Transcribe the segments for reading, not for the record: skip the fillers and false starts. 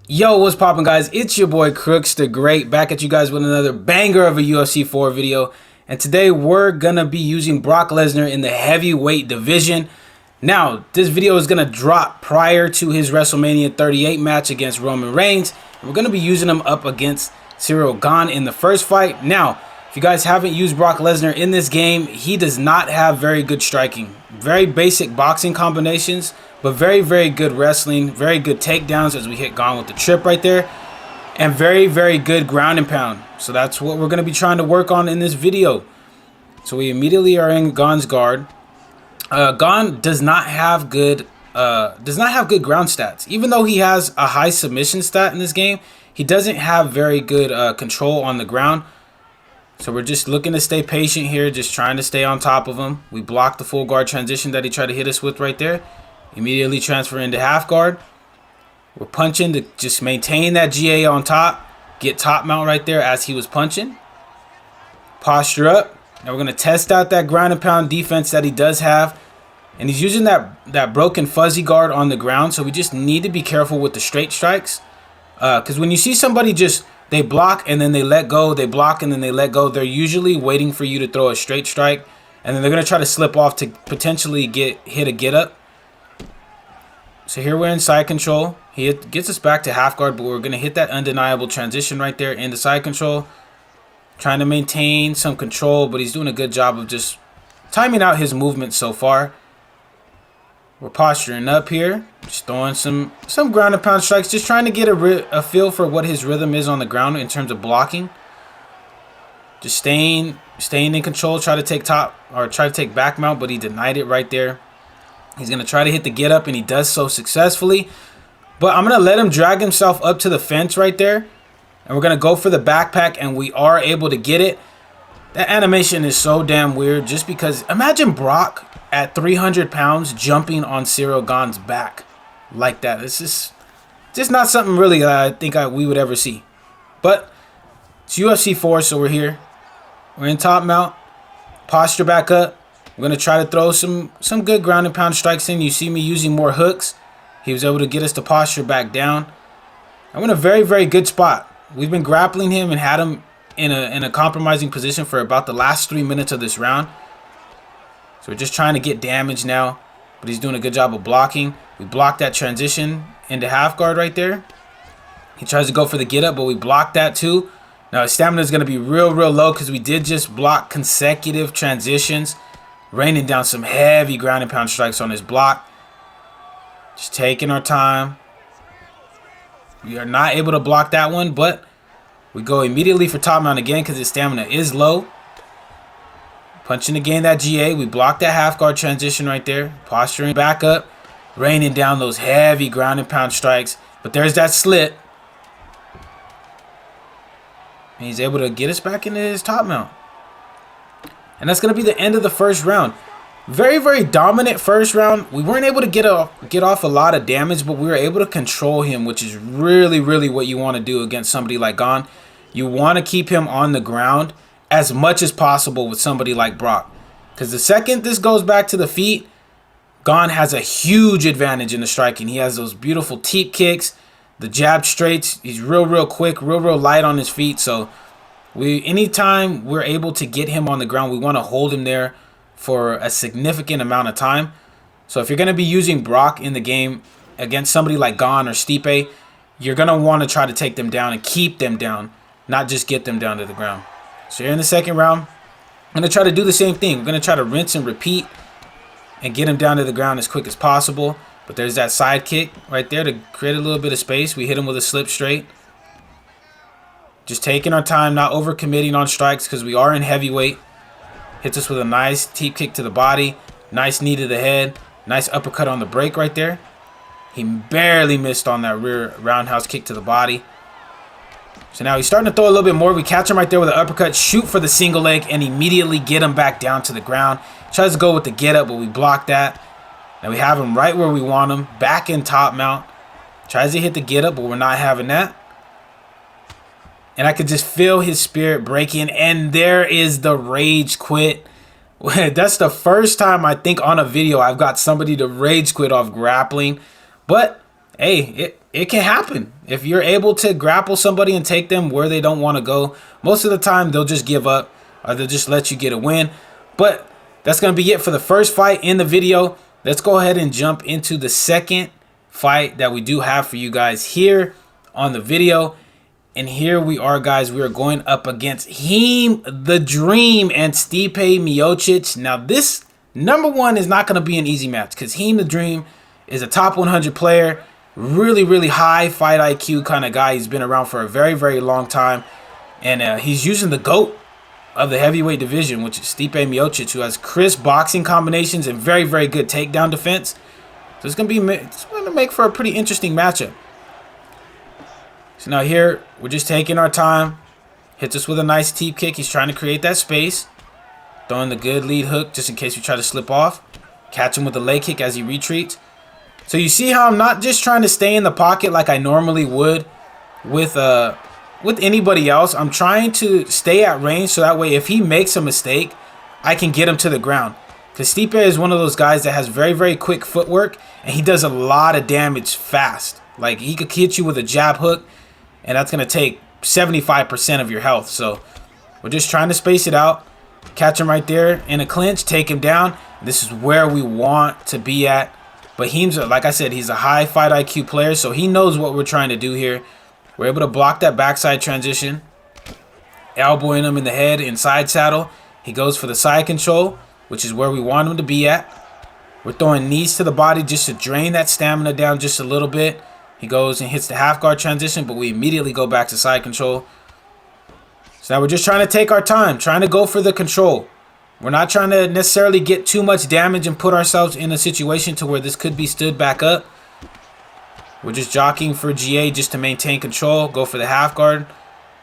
Yo, what's poppin', guys? It's your boy Crooks the Great, back at you guys with another banger of a UFC 4 video. And today we're gonna be using Brock Lesnar in the heavyweight division. Now, this video is gonna drop prior to his WrestleMania 38 match against Roman Reigns. And we're gonna be using him up against Ciryl Gane in the first fight. Now, if you guys haven't used Brock Lesnar in this game, he does not have very good striking. Very basic boxing combinations, but very, very good wrestling, very good takedowns as we hit Gane with the trip right there, and very, very good ground and pound. So that's what we're going to be trying to work on in this video. So we immediately are in Gane's guard. Gane does not have good ground stats. Even though he has a high submission stat in this game, he doesn't have very good control on the ground. So we're just looking to stay patient here, just trying to stay on top of him. We blocked the full guard transition that he tried to hit us with right there. Immediately transfer into half guard. We're punching to just maintain that GA on top. Get top mount right there as he was punching. Posture up. Now we're going to test out that ground and pound defense that he does have. And he's using that broken fuzzy guard on the ground. So we just need to be careful with the straight strikes. Because when you see somebody they block and then they let go. They block and then they let go. They're usually waiting for you to throw a straight strike. And then they're going to try to slip off to potentially hit a get up. So here we're in side control. He gets us back to half guard, but we're going to hit that undeniable transition right there into side control. Trying to maintain some control, but he's doing a good job of just timing out his movement so far. We're posturing up here. Just throwing some ground and pound strikes. Just trying to get a feel for what his rhythm is on the ground in terms of blocking. Just staying in control. Try to take back mount, but he denied it right there. He's going to try to hit the get up, and he does so successfully. But I'm going to let him drag himself up to the fence right there. And we're going to go for the backpack, and we are able to get it. That animation is so damn weird just because imagine Brock at 300 pounds jumping on Ciryl Gane's back like that. It's just not something really I think we would ever see. But it's UFC 4, so we're here. We're in top mount. Posture back up. We're going to try to throw some good ground and pound strikes in. You see me using more hooks. He was able to get us to posture back down. I'm in a very, very good spot. We've been grappling him and had him in a compromising position for about the last 3 minutes of this round. So we're just trying to get damage now. But he's doing a good job of blocking. We blocked that transition into half guard right there. He tries to go for the get up, but we blocked that too. Now his stamina is going to be real, real low because we did just block consecutive transitions. Raining down some heavy ground and pound strikes on his block. Just taking our time. We are not able to block that one, but we go immediately for top mount again because his stamina is low. Punching again that GA. We block that half guard transition right there. Posturing back up. Raining down those heavy ground and pound strikes. But there's that slit. And he's able to get us back into his top mount. And that's going to be the end of the first round. Very, very dominant first round. We weren't able to get off a lot of damage, but we were able to control him, which is really, really what you want to do against somebody like Gane. You want to keep him on the ground as much as possible with somebody like Brock. Because the second this goes back to the feet, Gane has a huge advantage in the striking. He has those beautiful teep kicks, the jab straights. He's real, real quick, real, real light on his feet. So anytime we're able to get him on the ground, we want to hold him there for a significant amount of time. So if you're going to be using Brock in the game against somebody like Gane or Stipe, you're going to want to try to take them down and keep them down, not just get them down to the ground. So here in the second round, I'm going to try to do the same thing. We're going to try to rinse and repeat and get him down to the ground as quick as possible. But there's that side kick right there to create a little bit of space. We hit him with a slip straight. Just taking our time, not overcommitting on strikes because we are in heavyweight. Hits us with a nice teep kick to the body. Nice knee to the head. Nice uppercut on the break right there. He barely missed on that rear roundhouse kick to the body. So now he's starting to throw a little bit more. We catch him right there with an uppercut. Shoot for the single leg and immediately get him back down to the ground. Tries to go with the get up, but we block that. Now we have him right where we want him. Back in top mount. Tries to hit the get up, but we're not having that. And I could just feel his spirit breaking. And there is the rage quit. That's the first time I think on a video I've got somebody to rage quit off grappling. But hey, it can happen. If you're able to grapple somebody and take them where they don't want to go, most of the time they'll just give up or they'll just let you get a win. But that's going to be it for the first fight in the video. Let's go ahead and jump into the second fight that we do have for you guys here on the video. And here we are, guys. We are going up against Heem the Dream and Stipe Miocic. Now, this number one is not going to be an easy match because Heem the Dream is a top 100 player. Really, really high fight IQ kind of guy. He's been around for a very, very long time. And he's using the GOAT of the heavyweight division, which is Stipe Miocic, who has crisp boxing combinations and very, very good takedown defense. So it's going to make for a pretty interesting matchup. So now here, we're just taking our time. Hits us with a nice teep kick. He's trying to create that space. Throwing the good lead hook just in case we try to slip off. Catch him with a leg kick as he retreats. So you see how I'm not just trying to stay in the pocket like I normally would with anybody else. I'm trying to stay at range so that way if he makes a mistake, I can get him to the ground. Because Stipe is one of those guys that has very, very quick footwork and he does a lot of damage fast. Like he could hit you with a jab hook and that's going to take 75% of your health. So we're just trying to space it out. Catch him right there in a clinch, take him down. This is where we want to be at. But Heem's, like I said, he's a high fight IQ player, so he knows what we're trying to do here. We're able to block that backside transition. Elbowing him in the head, inside saddle. He goes for the side control, which is where we want him to be at. We're throwing knees to the body just to drain that stamina down just a little bit. He goes and hits the half guard transition, but we immediately go back to side control. So now we're just trying to take our time, trying to go for the control. We're not trying to necessarily get too much damage and put ourselves in a situation to where this could be stood back up. We're just jockeying for GA just to maintain control. Go for the half guard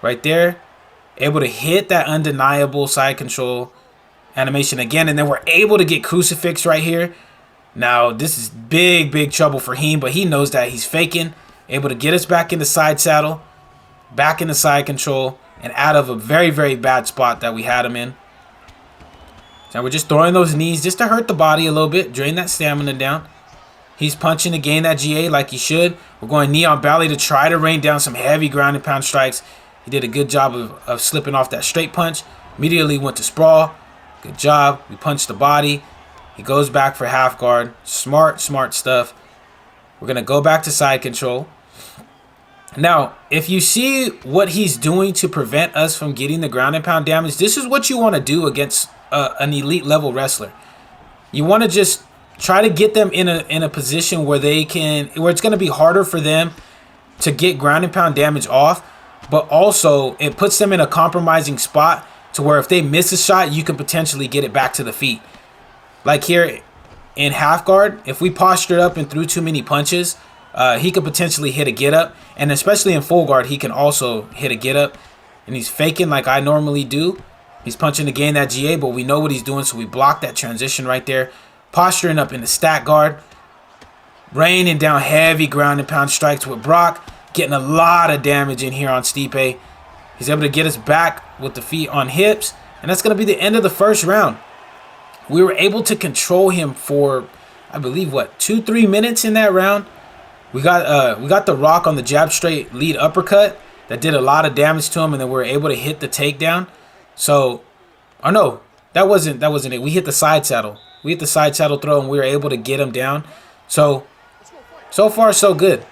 right there. Able to hit that undeniable side control animation again. And then we're able to get crucifix right here. Now, this is big, big trouble for Heem, but he knows that he's faking. Able to get us back in the side saddle, back in the side control, and out of a very, very bad spot that we had him in. Now we're just throwing those knees just to hurt the body a little bit, drain that stamina down. He's punching to gain that GA like he should. We're going knee on belly to try to rain down some heavy ground and pound strikes. He did a good job of slipping off that straight punch. Immediately went to sprawl. Good job. We punched the body. He goes back for half guard. Smart, smart stuff. We're going to go back to side control. Now, if you see what he's doing to prevent us from getting the ground and pound damage, this is what you want to do against an elite level wrestler. You want to just try to get them in a position where it's going to be harder for them to get ground and pound damage off, but also it puts them in a compromising spot to where if they miss a shot, you can potentially get it back to the feet. Like here in half guard, if we postured up and threw too many punches, he could potentially hit a get up, and especially in full guard, he can also hit a get up, and he's faking like I normally do. He's punching to gain that GA, but we know what he's doing, so we block that transition right there. Posturing up in the stack guard. Raining down heavy ground and pound strikes with Brock. Getting a lot of damage in here on Stipe. He's able to get us back with the feet on hips. And that's going to be the end of the first round. We were able to control him for, I believe, what, 2-3 minutes in that round. We got the rock on the jab straight lead uppercut. That did a lot of damage to him, and then we were able to hit the takedown. So, or no, that wasn't it. We hit the side saddle. We hit the side saddle throw, and we were able to get him down. So far, so good.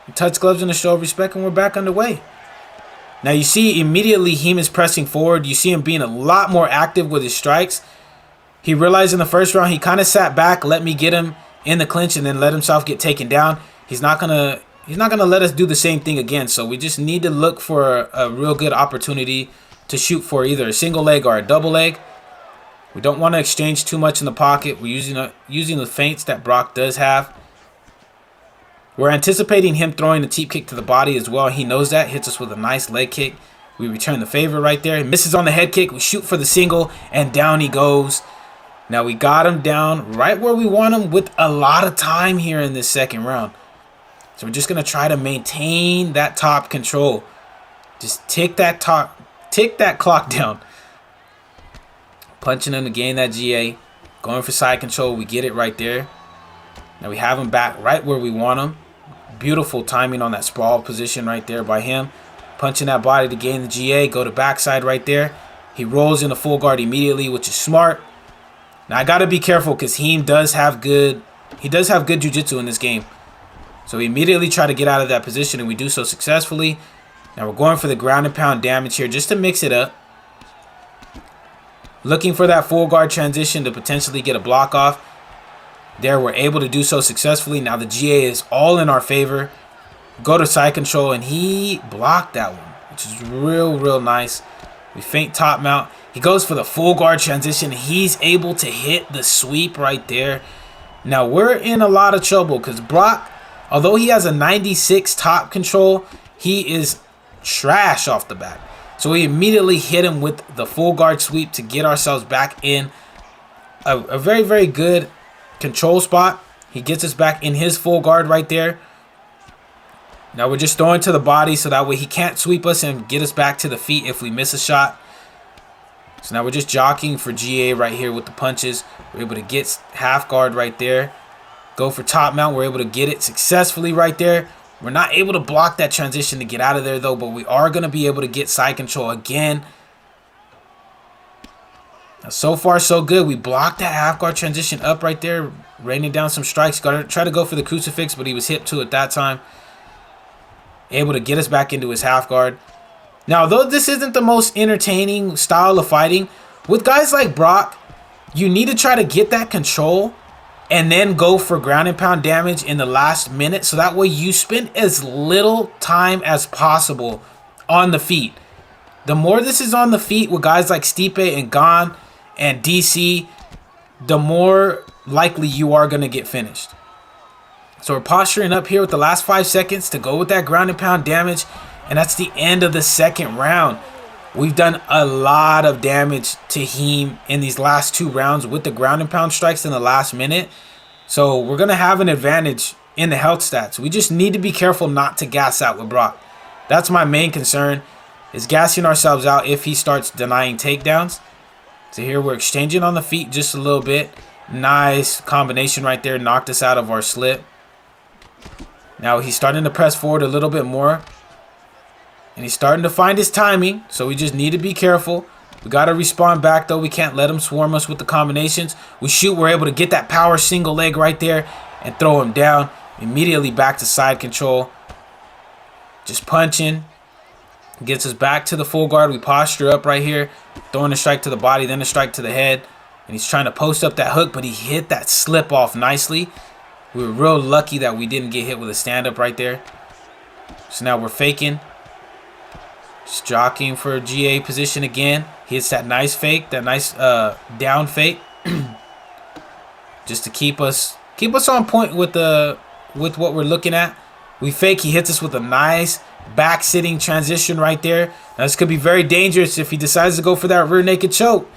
We touch gloves in the show of respect, and we're back underway. Now, you see immediately Heem is pressing forward. You see him being a lot more active with his strikes. He realized in the first round, he kind of sat back, let me get him in the clinch, and then let himself get taken down. He's not gonna let us do the same thing again. So we just need to look for a real good opportunity to shoot for either a single leg or a double leg. We don't want to exchange too much in the pocket. We're using the feints that Brock does have. We're anticipating him throwing a teep kick to the body as well. He knows that. Hits us with a nice leg kick. We return the favor right there. He misses on the head kick. We shoot for the single, and down he goes. Now we got him down right where we want him with a lot of time here in this second round. So we're just going to try to maintain that top control. Just tick that clock down. Punching him to gain that GA. Going for side control. We get it right there. Now we have him back right where we want him. Beautiful timing on that sprawl position right there by him. Punching that body to gain the GA. Go to backside right there. He rolls into full guard immediately, which is smart. Now I got to be careful because he does have good jiu-jitsu in this game. So we immediately try to get out of that position, and we do so successfully. Now we're going for the ground and pound damage here just to mix it up. Looking for that full guard transition to potentially get a block off. There, we're able to do so successfully. Now the GA is all in our favor. Go to side control, and he blocked that one, which is real nice. We feint top mount. He goes for the full guard transition. He's able to hit the sweep right there. Now we're in a lot of trouble because Brock, although he has a 96 top control, he is trash off the bat. So we immediately hit him with the full guard sweep to get ourselves back in a very good control spot. He gets us back in his full guard right there. Now we're just throwing to the body so that way he can't sweep us and get us back to the feet if we miss a shot. So now we're just jockeying for GA right here with the punches. We're able to get half guard right there. Go for top mount. We're able to get it successfully right there. We're not able to block that transition to get out of there though, but we are going to be able to get side control again. Now, so far so good. We blocked that half guard transition up right there, raining down some strikes. Got to try to go for the crucifix, but he was hip to it that time. Able to get us back into his half guard. Now, though this isn't the most entertaining style of fighting, with guys like Brock, you need to try to get that control and then go for ground and pound damage in the last minute, so that way you spend as little time as possible on the feet. The more this is on the feet with guys like Stipe and Gon and DC, the more likely you are going to get finished. So we're posturing up here with the last 5 seconds to go with that ground and pound damage, and that's the end of the second round. We've done a lot of damage to him in these last 2 rounds with the ground and pound strikes in the last minute. So we're going to have an advantage in the health stats. We just need to be careful not to gas out with Brock. That's my main concern, is gassing ourselves out if he starts denying takedowns. So here we're exchanging on the feet just a little bit. Nice combination right there. Knocked us out of our slip. Now he's starting to press forward a little bit more. And he's starting to find his timing, so we just need to be careful. We got to respond back, though. We can't let him swarm us with the combinations. We shoot, we're able to get that power single leg right there and throw him down. Immediately back to side control. Just punching. Gets us back to the full guard. We posture up right here. Throwing a strike to the body, then a strike to the head. And he's trying to post up that hook, but he hit that slip off nicely. We were real lucky that we didn't get hit with a stand-up right there. So now we're faking. Just jockeying for a GA position again. He hits that nice fake, that nice down fake, just to keep us on point with what we're looking at. We fake. He hits us with a nice back sitting transition right there. Now this could be very dangerous if he decides to go for that rear naked choke,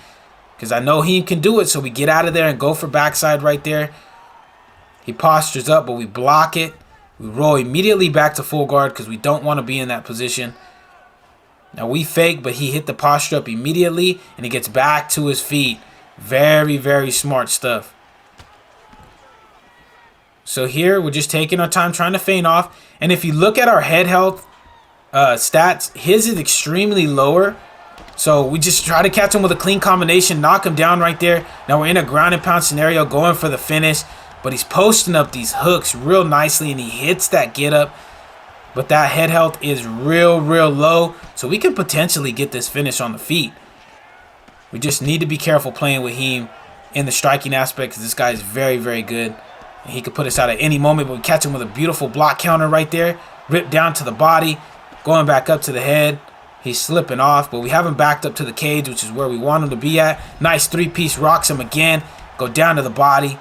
because I know he can do it. So we get out of there and go for backside right there. He postures up, but we block it. We roll immediately back to full guard because we don't want to be in that position. Now we fake, but he hit the posture up immediately, and he gets back to his feet. Very smart stuff. So here we're just taking our time trying to feint off. And if you look at our head health stats, his is extremely lower. So we just try to catch him with a clean combination, knock him down right there. Now we're in a ground and pound scenario going for the finish, but he's posting up these hooks real nicely, and he hits that get up. But that head health is real low, so we can potentially get this finish on the feet. We just need to be careful playing with him in the striking aspect, because this guy is very good. And he could put us out at any moment, but we catch him with a beautiful block counter right there. Rip down to the body, going back up to the head. He's slipping off, but we have him backed up to the cage, which is where we want him to be at. Nice 3-piece, rocks him again. Go down to the body.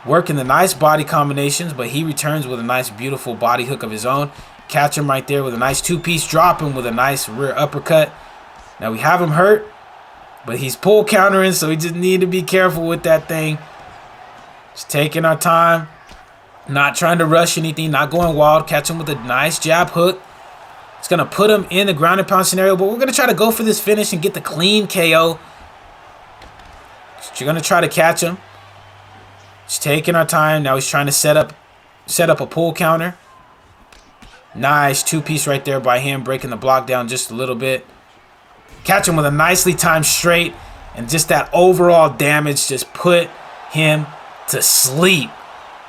Working the nice body combinations, but he returns with a nice, beautiful body hook of his own. Catch him right there with a nice 2-piece, drop him with a nice rear uppercut. Now we have him hurt, but he's pull countering, so we just need to be careful with that thing. Just taking our time, not trying to rush anything, not going wild. Catch him with a nice jab hook. It's going to put him in the ground and pound scenario, but we're going to try to go for this finish and get the clean KO. You're going to try to catch him. Just taking our time. Now he's trying to set up set up a pull counter. Nice two-piece right there by him, breaking the block down just a little bit. Catch him with a nicely timed straight, and just that overall damage just put him to sleep.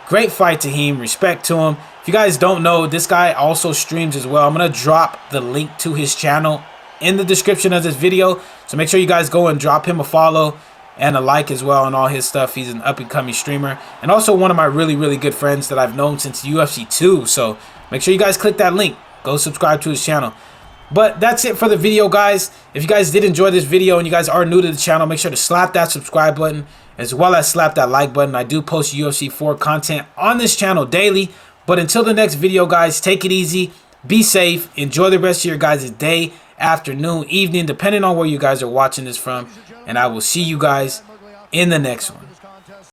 Great fight, Tahim. Respect to him. If you guys don't know, this guy also streams as well. I'm going to drop the link to his channel in the description of this video. So make sure you guys go and drop him a follow and a like as well on all his stuff. He's an up-and-coming streamer. And also one of my really, really good friends that I've known since UFC 2. So make sure you guys click that link. Go subscribe to his channel. But that's it for the video, guys. If you guys did enjoy this video and you guys are new to the channel, make sure to slap that subscribe button as well as slap that like button. I do post UFC 4 content on this channel daily. But until the next video, guys, take it easy. Be safe. Enjoy the rest of your guys' day, afternoon, evening, depending on where you guys are watching this from. And I will see you guys in the next one.